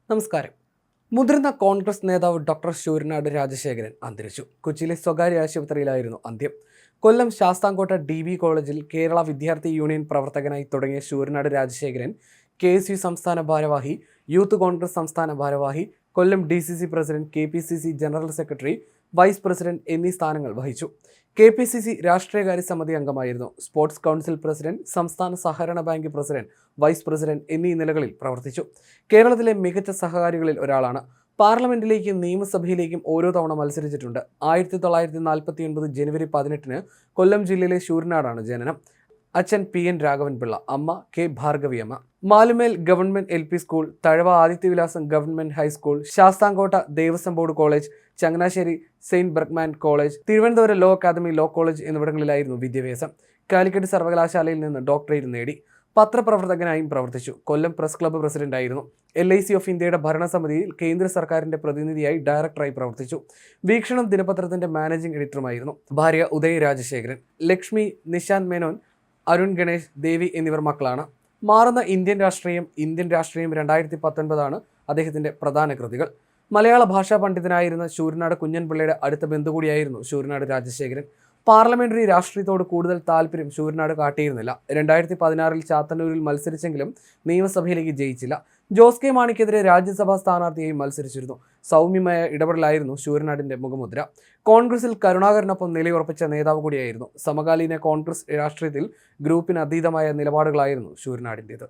നമസ്കാരം. മുതിർന്ന കോൺഗ്രസ് നേതാവ് ഡോക്ടർ ശൂരനാട് രാജശേഖരൻ അന്തരിച്ചു. കൊച്ചിയിലെ സ്വകാര്യ ആശുപത്രിയിലായിരുന്നു അന്ത്യം. കൊല്ലം ശാസ്താംകോട്ട DB കോളേജിൽ കേരള വിദ്യാർത്ഥി യൂണിയൻ പ്രവർത്തകനായി തുടങ്ങിയ ശൂരനാട് രാജശേഖരൻ KSU സംസ്ഥാന ഭാരവാഹി, യൂത്ത് കോൺഗ്രസ് സംസ്ഥാന ഭാരവാഹി, Kollam DCC president, KPCC general secretary, vice president എന്നീ സ്ഥാനങ്ങൾ വഹിച്ചു. KPCC രാഷ്ട്രീയകാര്യ സമിതി അംഗമായിരുന്നു. സ്പോർട്സ് കൗൺസിൽ പ്രസിഡന്റ്, സംസ്ഥാന സഹകരണ ബാങ്ക് പ്രസിഡന്റ്, വൈസ് പ്രസിഡന്റ് എന്നീ നിലകളിൽ പ്രവർത്തിച്ചു. കേരളത്തിലെ മികച്ച സഹകാരികളിൽ ഒരാളാണ്. പാർലമെന്റിലേക്കും നിയമസഭയിലേക്കും ഓരോ തവണ മത്സരിച്ചിട്ടുണ്ട്. 1949 ജനുവരി 18 കൊല്ലം ജില്ലയിലെ ശൂരനാടാണ് ജനനം. അച്ഛൻ PN രാഘവൻപിള്ള, അമ്മ K Bhargaviamma. മാലുമേൽ government LP school, Thazhava Adityavilasam government high school, Sasthamkotta Devaswom board college, Changanassery Saint Bergman college, Thiruvananthapuram law academy law college എന്നിവിടങ്ങളിലായിരുന്നു വിദ്യാഭ്യാസം. കാലിക്കറ്റ് സർവകലാശാലയിൽ നിന്ന് ഡോക്ടറേറ്റ് നേടി. പത്രപ്രവർത്തകനായും പ്രവർത്തിച്ചു. കൊല്ലം പ്രസ് ക്ലബ്ബ് പ്രസിഡന്റായിരുന്നു. LIC ഓഫ് ഇന്ത്യയുടെ ഭരണസമിതിയിൽ കേന്ദ്ര സർക്കാരിന്റെ പ്രതിനിധിയായി ഡയറക്ടറായി പ്രവർത്തിച്ചു. വീക്ഷണം ദിനപത്രത്തിന്റെ മാനേജിംഗ് എഡിറ്ററുമായിരുന്നു. ഭാര്യ ഉദയ രാജശേഖരൻ, ലക്ഷ്മി, നിശാന്ത് മേനോൻ, അരുൺ ഗണേഷ്, ദേവി എന്നിവർ മക്കളാണ്. മാറുന്ന ഇന്ത്യൻ രാഷ്ട്രീയം 2019 അദ്ദേഹത്തിന്റെ പ്രധാന കൃതികൾ. മലയാള ഭാഷാ പണ്ഡിതനായിരുന്ന ശൂരനാട് കുഞ്ഞൻപിള്ളയുടെ അടുത്ത ബന്ധു കൂടിയായിരുന്നു ശൂരനാട് രാജശേഖരൻ. പാർലമെന്ററി രാഷ്ട്രീയത്തോട് കൂടുതൽ താല്പര്യം ശൂരനാട് കാട്ടിയിരുന്നില്ല. 2016 ചാത്തന്നൂരിൽ മത്സരിച്ചെങ്കിലും നിയമസഭയിലേക്ക് ജയിച്ചില്ല. ജോസ് കെ മാണിക്കെതിരെ രാജ്യസഭാ സ്ഥാനാർത്ഥിയായി മത്സരിച്ചിരുന്നു. സൗമ്യമായ ഇടപെടലായിരുന്നു ശൂരനാടിന്റെ മുഖമുദ്ര. കോൺഗ്രസിൽ കരുണാകരനൊപ്പം നിലയുറപ്പിച്ച നേതാവ് കൂടിയായിരുന്നു. സമകാലീന കോൺഗ്രസ് രാഷ്ട്രീയത്തിൽ ഗ്രൂപ്പിന് അതീതമായ നിലപാടുകളായിരുന്നു ശൂരനാടിൻ്റേത്.